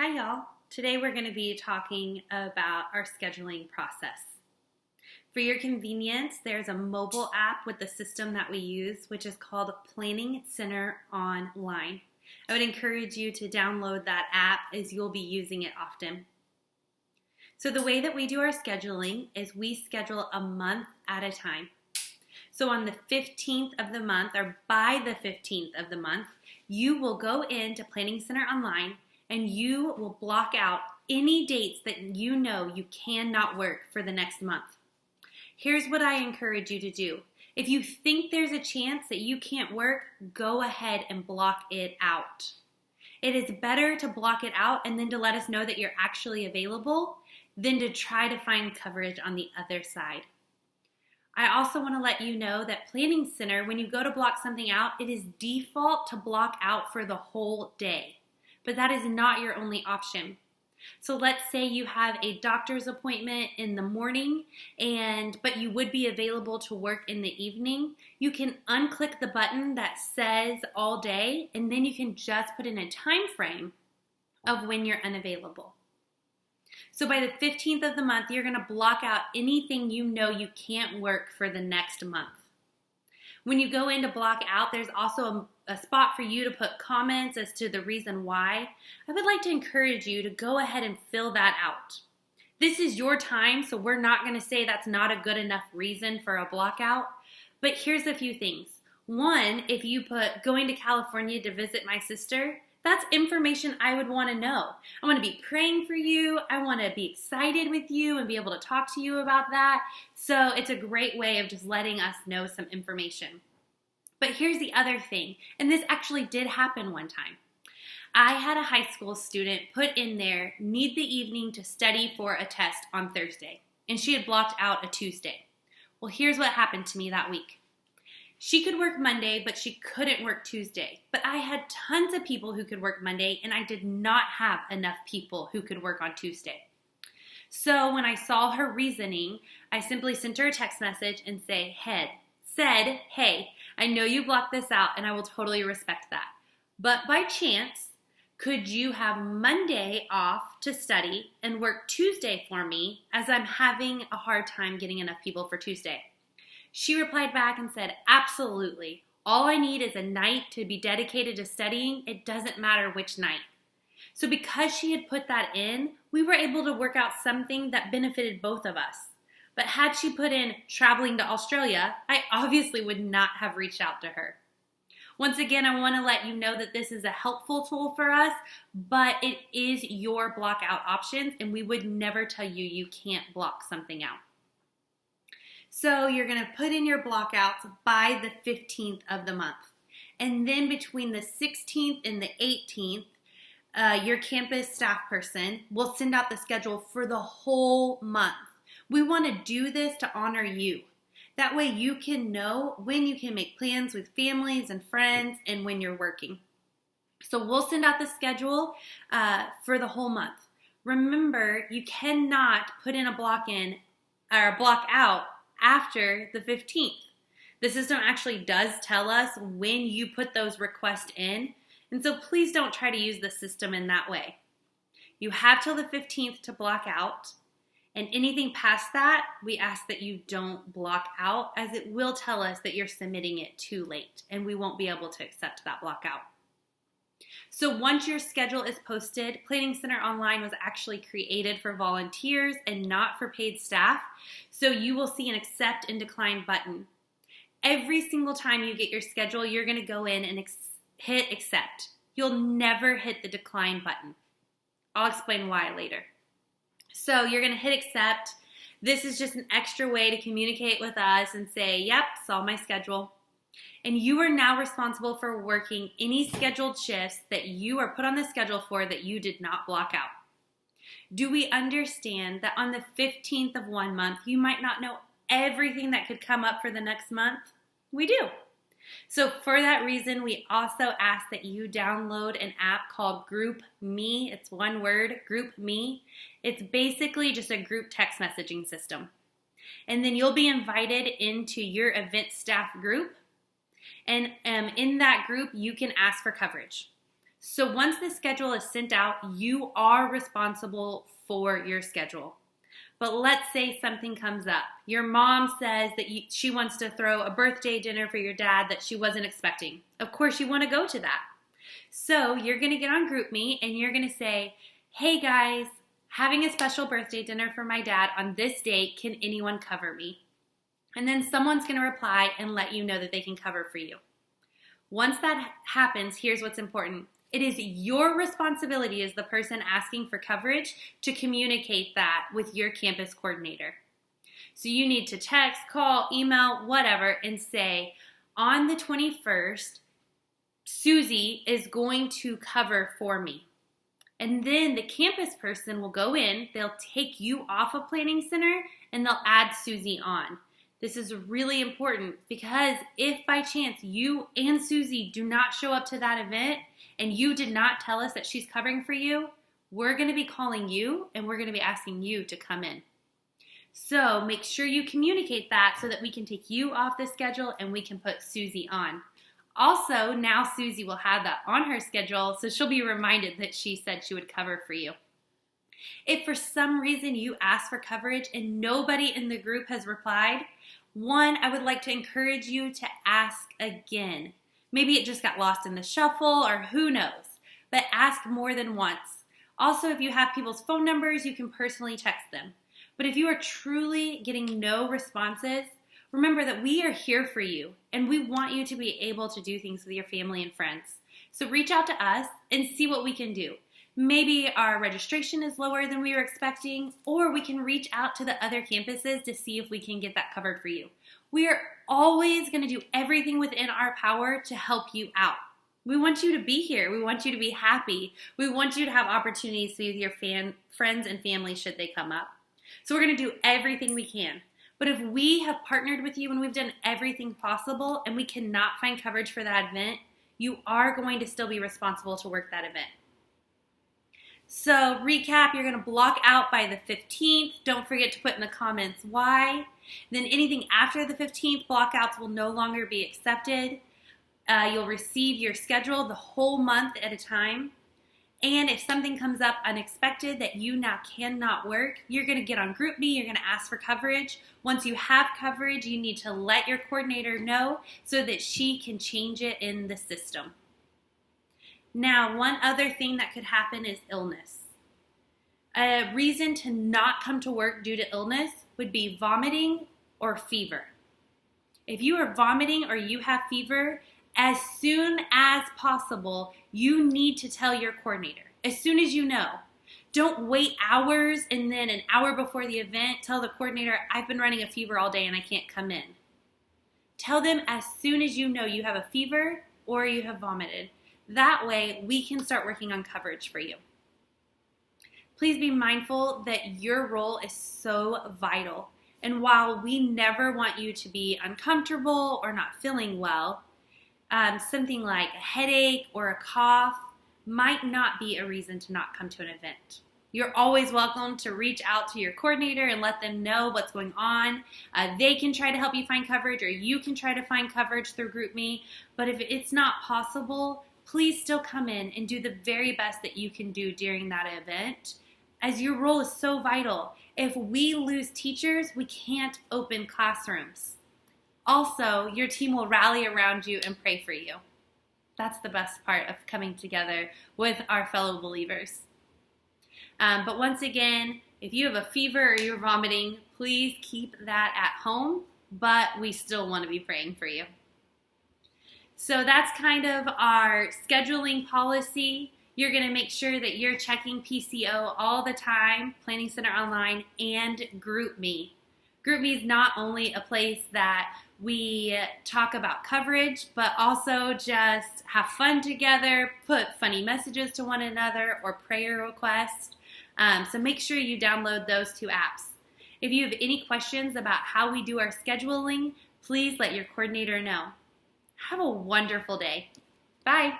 Hi, y'all. Today we're going to be talking about our scheduling process. For your convenience, there's a mobile app with the system that we use, which is called Planning Center Online. I would encourage you to download that app as you'll be using it often. So the way that we do our scheduling is we schedule a month at a time. So on the 15th of the month, or by the 15th of the month, you will go into Planning Center Online and you will block out any dates that you know you cannot work for the next month. Here's what I encourage you to do. If you think there's a chance that you can't work, go ahead and block it out. It is better to block it out and then to let us know that you're actually available than to try to find coverage on the other side. I also want to let you know that Planning Center, when you go to block something out, it is default to block out for the whole day. But that is not your only option. So let's say you have a doctor's appointment in the morning, but you would be available to work in the evening. You can unclick the button that says all day, and then you can just put in a time frame of when you're unavailable. So by the 15th of the month, you're going to block out anything you know you can't work for the next month. When you go in to block out, there's also a spot for you to put comments as to the reason why. I would like to encourage you to go ahead and fill that out. This is your time, so we're not going to say that's not a good enough reason for a block out. But here's a few things. One, if you put going to California to visit my sister, that's information I would want to know. I want to be praying for you. I want to be excited with you and be able to talk to you about that. So it's a great way of just letting us know some information. But here's the other thing, and this actually did happen one time. I had a high school student put in there, need the evening to study for a test on Thursday, and she had blocked out a Tuesday. Well, here's what happened to me that week. She could work Monday, but she couldn't work Tuesday. But I had tons of people who could work Monday, and I did not have enough people who could work on Tuesday. So when I saw her reasoning, I simply sent her a text message and said, hey, I know you blocked this out, and I will totally respect that. But by chance, could you have Monday off to study and work Tuesday for me, as I'm having a hard time getting enough people for Tuesday? She replied back and said, absolutely. All I need is a night to be dedicated to studying. It doesn't matter which night. So because she had put that in, we were able to work out something that benefited both of us. But had she put in traveling to Australia, I obviously would not have reached out to her. Once again, I want to let you know that this is a helpful tool for us, but it is your block out options, and we would never tell you you can't block something out. So you're going to put in your block outs by the 15th of the month. And then between the 16th and the 18th, your campus staff person will send out the schedule for the whole month. We want to do this to honor you. That way you can know when you can make plans with families and friends and when you're working. So we'll send out the schedule for the whole month. Remember, you cannot put in a block out after the 15th. The system actually does tell us when you put those requests in, and so please don't try to use the system in that way. You have till the 15th to block out, and anything past that, we ask that you don't block out, as it will tell us that you're submitting it too late, and we won't be able to accept that block out. So once your schedule is posted, Planning Center Online was actually created for volunteers and not for paid staff. So you will see an accept and decline button. Every single time you get your schedule, you're going to go in and hit accept. You'll never hit the decline button. I'll explain why later. So you're going to hit accept. This is just an extra way to communicate with us and say, yep, saw my schedule. And you are now responsible for working any scheduled shifts that you are put on the schedule for that you did not block out. Do we understand that on the 15th of one month, you might not know everything that could come up for the next month? We do. So for that reason, we also ask that you download an app called GroupMe. It's one word, GroupMe. It's basically just a group text messaging system. And then you'll be invited into your event staff group. And in that group, you can ask for coverage. So once the schedule is sent out, you are responsible for your schedule. But let's say something comes up. Your mom says that she wants to throw a birthday dinner for your dad that she wasn't expecting. Of course, you want to go to that. So you're going to get on GroupMe and you're going to say, hey guys, having a special birthday dinner for my dad on this date. Can anyone cover me? And then someone's going to reply and let you know that they can cover for you. Once that happens, here's what's important. It is your responsibility as the person asking for coverage to communicate that with your campus coordinator. So you need to text, call, email, whatever, and say, on the 21st, Susie is going to cover for me. And then the campus person will go in, they'll take you off of Planning Center, and they'll add Susie on. This is really important because if by chance you and Susie do not show up to that event and you did not tell us that she's covering for you, we're going to be calling you and we're going to be asking you to come in. So make sure you communicate that so that we can take you off the schedule and we can put Susie on. Also, now Susie will have that on her schedule, so she'll be reminded that she said she would cover for you. If for some reason you ask for coverage and nobody in the group has replied, one, I would like to encourage you to ask again. Maybe it just got lost in the shuffle or who knows, but ask more than once. Also, if you have people's phone numbers, you can personally text them. But if you are truly getting no responses, remember that we are here for you and we want you to be able to do things with your family and friends. So reach out to us and see what we can do. Maybe our registration is lower than we were expecting, or we can reach out to the other campuses to see if we can get that covered for you. We are always going to do everything within our power to help you out. We want you to be here. We want you to be happy. We want you to have opportunities with your friends and family should they come up. So we're going to do everything we can. But if we have partnered with you and we've done everything possible and we cannot find coverage for that event, you are going to still be responsible to work that event. So recap, you're going to block out by the 15th. Don't forget to put in the comments why. Then anything after the 15th, blockouts will no longer be accepted. You'll receive your schedule the whole month at a time. And if something comes up unexpected that you now cannot work, you're going to get on GroupMe, you're going to ask for coverage. Once you have coverage, you need to let your coordinator know so that she can change it in the system. Now, one other thing that could happen is illness. A reason to not come to work due to illness would be vomiting or fever. If you are vomiting or you have fever, as soon as possible, you need to tell your coordinator. As soon as you know. Don't wait hours and then an hour before the event, tell the coordinator, I've been running a fever all day and I can't come in. Tell them as soon as you know you have a fever or you have vomited. That way, we can start working on coverage for you. Please be mindful that your role is so vital. And while we never want you to be uncomfortable or not feeling well, something like a headache or a cough might not be a reason to not come to an event. You're always welcome to reach out to your coordinator and let them know what's going on. They can try to help you find coverage or you can try to find coverage through GroupMe. But if it's not possible, please still come in and do the very best that you can do during that event, as your role is so vital. If we lose teachers, we can't open classrooms. Also, your team will rally around you and pray for you. That's the best part of coming together with our fellow believers. But once again, if you have a fever or you're vomiting, please keep that at home, but we still want to be praying for you. So that's kind of our scheduling policy. You're going to make sure that you're checking PCO all the time, Planning Center Online, and GroupMe. GroupMe is not only a place that we talk about coverage, but also just have fun together, put funny messages to one another, or prayer requests. So make sure you download those two apps. If you have any questions about how we do our scheduling, please let your coordinator know. Have a wonderful day. Bye.